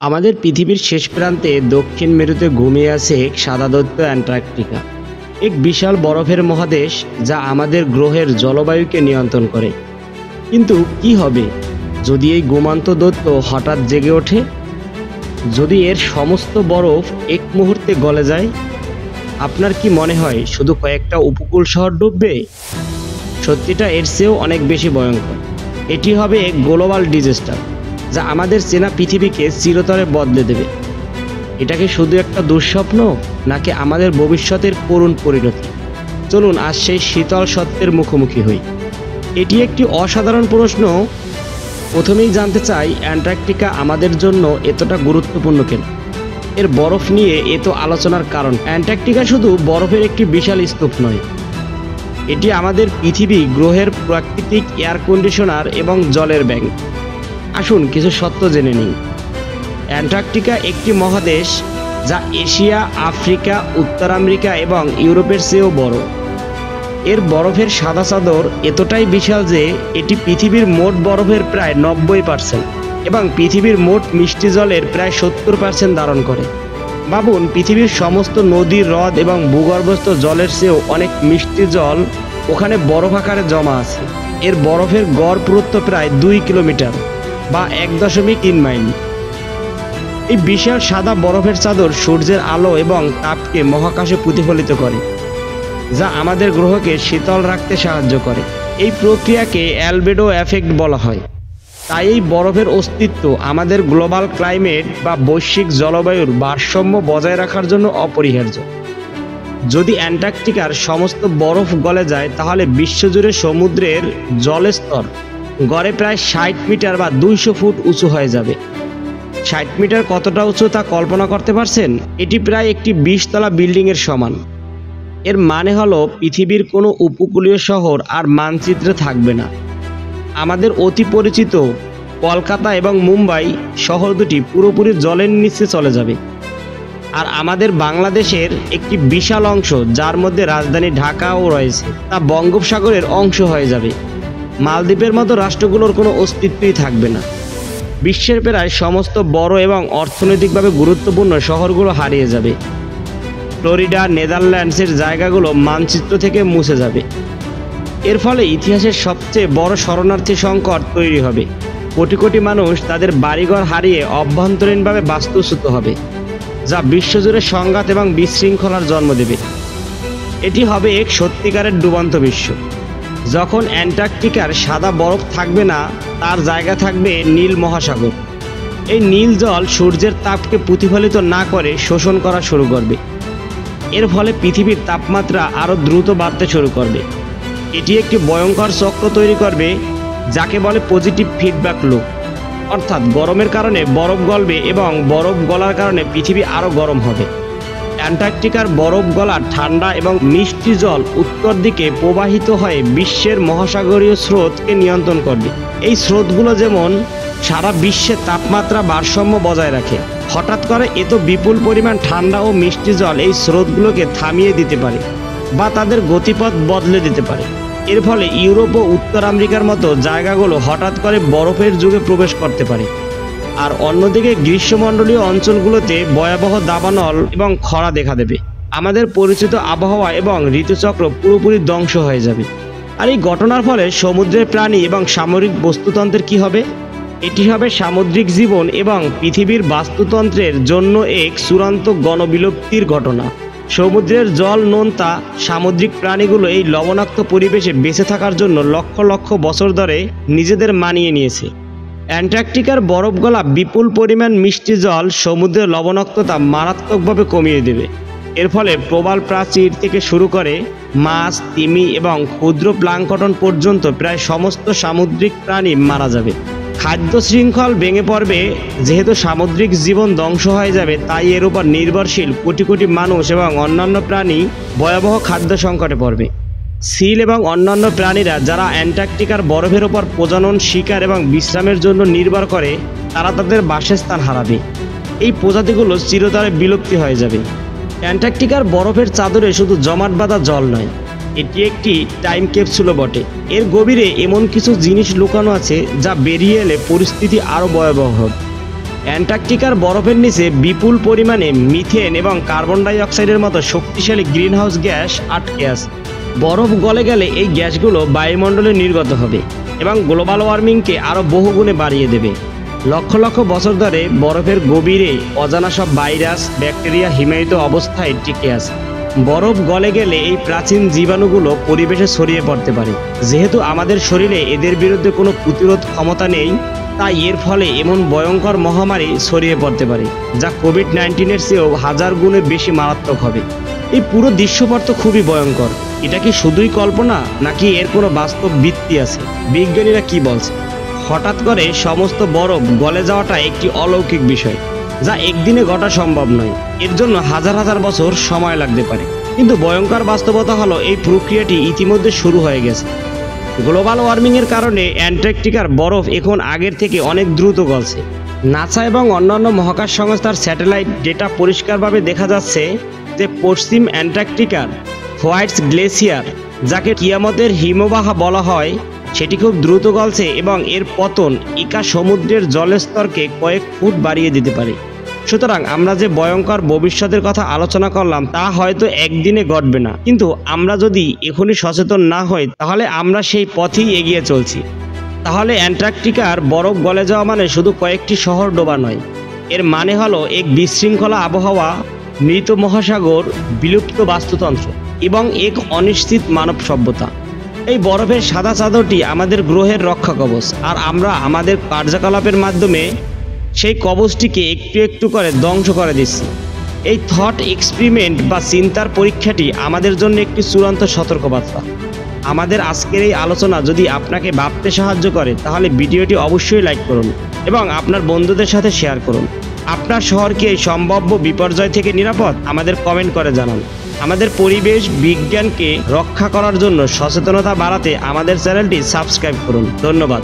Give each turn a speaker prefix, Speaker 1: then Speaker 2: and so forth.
Speaker 1: আমাদের পৃথিবীর শেষ প্রান্তে দক্ষিণ মেরুতে ঘুমিয়ে আছে এক সাদা দৈত্য অ্যান্টার্কটিকা, এক বিশাল বরফের মহাদেশ যা আমাদের গ্রহের জলবায়ুকে নিয়ন্ত্রণ করে। কিন্তু কি হবে যদি এই গোমান্ত দৈত্য হঠাৎ জেগে ওঠে? যদি এর সমস্ত বরফ এক মুহূর্তে গলে যায়? আপনার কি মনে হয় শুধু কয়েকটা উপকূল শহর ডুববে? সত্যিটা এর চেয়েও অনেক বেশি ভয়ঙ্কর। এটি হবে এক গ্লোবাল ডিজাস্টার যা আমাদের চেনা পৃথিবীকে চিরতরে বদলে দেবে। এটা কি শুধু একটা দুঃস্বপ্ন, নাকি আমাদের ভবিষ্যতের করুণ পরিণতি? চলুন আজ সেই শীতল সত্যের মুখোমুখি হই। এটি একটি অসাধারণ প্রশ্ন। প্রথমেই জানতে চাই, অ্যান্টার্কটিকা আমাদের জন্য এতটা গুরুত্বপূর্ণ কেন? এর বরফ নিয়ে এত আলোচনার কারণ। অ্যান্টার্কটিকা শুধু বরফের একটি বিশাল স্তূপ নয়, এটি আমাদের পৃথিবী গ্রহের প্রাকৃতিক এয়ার কন্ডিশনার এবং জলের ব্যাংক। আসুন কিছু সত্য জেনে নিই। অ্যান্টার্কটিকা একটি মহাদেশ যা এশিয়া, আফ্রিকা, উত্তর আমেরিকা এবং ইউরোপের চেয়েও বড়। এর বরফের সাদা চাদর এতটাই বিশাল যে এটি পৃথিবীর মোট বরফের প্রায় 90% এবং পৃথিবীর মোট মিষ্টি জলের প্রায় 70% ধারণ করে। ভাবুন, পৃথিবীর সমস্ত নদী, হ্রদ এবং ভূগর্ভস্থ জলের চেয়েও অনেক মিষ্টি জল ওখানে বরফ আকারে জমা আছে। এর বরফের গড় পুরুত্ব প্রায় 2 কিলোমিটার বা 1.3 মাইল। এই বিশাল সাদা বরফের চাদর সূর্যের আলো এবং তাপকে মহাকাশে প্রতিফলিত করে, যা আমাদের গ্রহকে শীতল রাখতে সাহায্য করে। এই প্রক্রিয়াকে অ্যালবেডো এফেক্ট বলা হয়। তাই এই বরফের অস্তিত্ব আমাদের গ্লোবাল ক্লাইমেট বা বৈশ্বিক জলবায়ুর ভারসাম্য বজায় রাখার জন্য অপরিহার্য। যদি অ্যান্টার্কটিকার সমস্ত বরফ গলে যায়, তাহলে বিশ্বজুড়ে সমুদ্রের জলস্তর গড়ে প্রায় 60 মিটার বা 200 ফুট উঁচু হয়ে যাবে। 60 মিটার কতটা উঁচু তা কল্পনা করতে পারছেন? এটি প্রায় একটি 20 তলা বিল্ডিংয়ের সমান। এর মানে হলো পৃথিবীর কোনো উপকূলীয় শহর আর মানচিত্রে থাকবে না। আমাদের অতি পরিচিত কলকাতা এবং মুম্বাই শহর দুটি পুরোপুরি জলের নিচে চলে যাবে। আর আমাদের বাংলাদেশের একটি বিশাল অংশ, যার মধ্যে রাজধানী ঢাকাও রয়েছে, তা বঙ্গোপসাগরের অংশ হয়ে যাবে। মালদ্বীপের মতো রাষ্ট্রগুলোর কোনো অস্তিত্বই থাকবে না। বিশ্বের প্রায় সমস্ত বড় এবং অর্থনৈতিকভাবে গুরুত্বপূর্ণ শহরগুলো হারিয়ে যাবে। ফ্লোরিডা, নেদারল্যান্ডসের জায়গাগুলো মানচিত্র থেকে মুছে যাবে। এর ফলে ইতিহাসের সবচেয়ে বড় শরণার্থী সংকট তৈরি হবে। কোটি কোটি মানুষ তাদের বাড়িঘর হারিয়ে অভ্যন্তরীণভাবে বাস্তুচ্যুত হবে, যা বিশ্বজুড়ে সংঘাত এবং বিশৃঙ্খলার জন্ম দেবে। এটি হবে এক সত্যিকারের ডুবন্ত বিশ্ব, যখন অ্যান্টার্কটিকার সাদা বরফ থাকবে না, তার জায়গা থাকবে নীল মহাসাগর। এই নীল জল সূর্যের তাপকে প্রতিফলিত না করে শোষণ করা শুরু করবে। এর ফলে পৃথিবীর তাপমাত্রা আরও দ্রুত বাড়তে শুরু করবে। এটি একটি ভয়ঙ্কর চক্র তৈরি করবে, যাকে বলে পজিটিভ ফিডব্যাক লুপ। অর্থাৎ গরমের কারণে বরফ গলবে এবং বরফ গলার কারণে পৃথিবী আরও গরম হবে। অ্যান্টার্কটিকার বরফ গলা ঠান্ডা এবং মিষ্টি জল উত্তর দিকে প্রবাহিত হয়ে বিশ্বের মহাসাগরীয় স্রোতকে নিয়ন্ত্রণ করবে। এই স্রোতগুলো যেমন সারা বিশ্বে তাপমাত্রা ভারসাম্য বজায় রাখে। হঠাৎ করে এত বিপুল পরিমাণ ঠান্ডা ও মিষ্টি জল এই স্রোতগুলোকে থামিয়ে দিতে পারে বা তাদের গতিপথ বদলে দিতে পারে। এর ফলে ইউরোপ ও উত্তর আমেরিকার মতো জায়গাগুলো হঠাৎ করে বরফের যুগে প্রবেশ করতে পারে। আর অন্যদিকে গ্রীষ্মমণ্ডলীয় অঞ্চলগুলোতে ভয়াবহ দাবানল এবং খরা দেখা দেবে। আমাদের পরিচিত আবহাওয়া এবং ঋতুচক্র পুরোপুরি ধ্বংস হয়ে যাবে। আর এই ঘটনার ফলে সমুদ্রের প্রাণী এবং সামরিক বস্তুতন্ত্রের কি হবে? এটি হবে সামুদ্রিক জীবন এবং পৃথিবীর বাস্তুতন্ত্রের জন্য এক চূড়ান্ত গণবিলুপ্তির ঘটনা। সমুদ্রের জল নোনতা সামুদ্রিক প্রাণীগুলো এই লবণাক্ত পরিবেশে বেঁচে থাকার জন্য লক্ষ লক্ষ বছর ধরে নিজেদের মানিয়ে নিয়েছে। অ্যান্টার্কটিকার বরফ গলা বিপুল পরিমাণ মিষ্টি জল সমুদ্রের লবণাক্ততা মারাত্মকভাবে কমিয়ে দেবে। এর ফলে প্রবাল প্রাচীর থেকে শুরু করে মাছ, তিমি এবং ক্ষুদ্র প্লাঙ্কটন পর্যন্ত প্রায় সমস্ত সামুদ্রিক প্রাণী মারা যাবে। খাদ্য শৃঙ্খল ভেঙে পড়বে। যেহেতু সামুদ্রিক জীবন ধ্বংস হয়ে যাবে, তাই এর উপর নির্ভরশীল কোটি কোটি মানুষ এবং অন্যান্য প্রাণী ভয়াবহ খাদ্য সংকটে পড়বে। সিল এবং অন্যান্য প্রাণীরা যারা অ্যান্টার্কটিকার বরফের ওপর প্রজনন, শিকার এবং বিশ্রামের জন্য নির্ভর করে, তারা তাদের বাসস্থান হারাবে। এই প্রজাতিগুলো চিরতরে বিলুপ্তি হয়ে যাবে। অ্যান্টার্কটিকার বরফের চাদরে শুধু জমাট বাঁধা জল নয়, এটি একটি টাইম ক্যাপসুলও বটে। এর গভীরে এমন কিছু জিনিস লুকানো আছে যা বেরিয়ে এলে পরিস্থিতি আরও ভয়াবহ হবে। অ্যান্টার্কটিকার বরফের নিচে বিপুল পরিমাণে মিথেন এবং কার্বন ডাই অক্সাইডের মতো শক্তিশালী গ্রিনহাউস গ্যাস আটকে আছে। বরফ গলে গেলে এই গ্যাসগুলো বায়ুমণ্ডলে নির্গত হবে এবং গ্লোবাল ওয়ার্মিংকে আরও বহুগুণে বাড়িয়ে দেবে। লক্ষ লক্ষ বছর ধরে বরফের গভীরে অজানা সব ভাইরাস ব্যাকটেরিয়া হিমায়িত অবস্থায় টিকে আছে। বরফ গলে গেলে এই প্রাচীন জীবাণুগুলো পরিবেশে ছড়িয়ে পড়তে পারে। যেহেতু আমাদের শরীরে এদের বিরুদ্ধে কোনো প্রতিরোধ ক্ষমতা নেই, তাই এর ফলে এমন ভয়ঙ্কর মহামারী ছড়িয়ে পড়তে পারে যা কোভিড-19-এর চেয়েও হাজার গুণে বেশি মারাত্মক হবে। এই পুরো দৃশ্যপট তো খুবই ভয়ঙ্কর। এটা কি শুধুই কল্পনা, নাকি এর কোনো বাস্তব ভিত্তি আছে? বিজ্ঞানীরা কি বলছে? হঠাৎ করে সমস্ত বরফ গলে যাওয়াটা একটি অলৌকিক বিষয়, যা একদিনে ঘটা সম্ভব নয়। এর জন্য হাজার হাজার বছর সময় লাগতে পারে। কিন্তু ভয়ঙ্কর বাস্তবতা হলো এই প্রক্রিয়াটি ইতিমধ্যে শুরু হয়ে গেছে। গ্লোবাল ওয়ার্মিংয়ের কারণে অ্যান্টার্কটিকার বরফ এখন আগের থেকে অনেক দ্রুত গলছে। নাসা এবং অন্যান্য মহাকাশ সংস্থার স্যাটেলাইট ডেটা পরিষ্কারভাবে দেখা যাচ্ছে যে পশ্চিম অ্যান্টার্কটিকার হোয়াইটস গ্লেসিয়ার, যাকে কিয়ামতের হিমবাহ বলা হয়, সেটি খুব দ্রুত গলছে এবং এর পতন ইকা সমুদ্রের জলের স্তরকে কয়েক ফুট বাড়িয়ে দিতে পারে। সুতরাং আমরা যে ভয়ঙ্কর ভবিষ্যতের কথা আলোচনা করলাম তা হয়তো একদিনে ঘটবে না, কিন্তু আমরা যদি এখনই সচেতন না হই তাহলে আমরা সেই পথেই এগিয়ে চলছি। তাহলে অ্যান্টার্কটিকার বরফ গলে যাওয়া মানে শুধু কয়েকটি শহর ডোবা নয়, এর মানে হলো এক বিশৃঙ্খলা আবহাওয়া, মৃত মহাসাগর, বিলুপ্ত বাস্তুতন্ত্র এবং এক অনিশ্চিত মানব সভ্যতা। এই বরফের সাদা চাদরটি আমাদের গ্রহের রক্ষা কবচ, আর আমরা আমাদের কার্যকলাপের মাধ্যমে সেই কবচটিকে একটু একটু করে ধ্বংস করে দিচ্ছি। এই থট এক্সপেরিমেন্ট বা চিন্তার পরীক্ষাটি আমাদের জন্য একটি চূড়ান্ত সতর্কবার্তা। আমাদের আজকের এই আলোচনা যদি আপনাকে ভাবতে সাহায্য করে তাহলে ভিডিওটি অবশ্যই লাইক করুন এবং আপনার বন্ধুদের সাথে শেয়ার করুন। আপনার শহর কি এই সম্ভাব্য বিপর্যয় থেকে নিরাপদ? আমাদের কমেন্ট করে জানান। আমাদের পরিবেশ বিজ্ঞানকে রক্ষা করার জন্য সচেতনতা বাড়াতে আমাদের চ্যানেলটি সাবস্ক্রাইব করুন। ধন্যবাদ।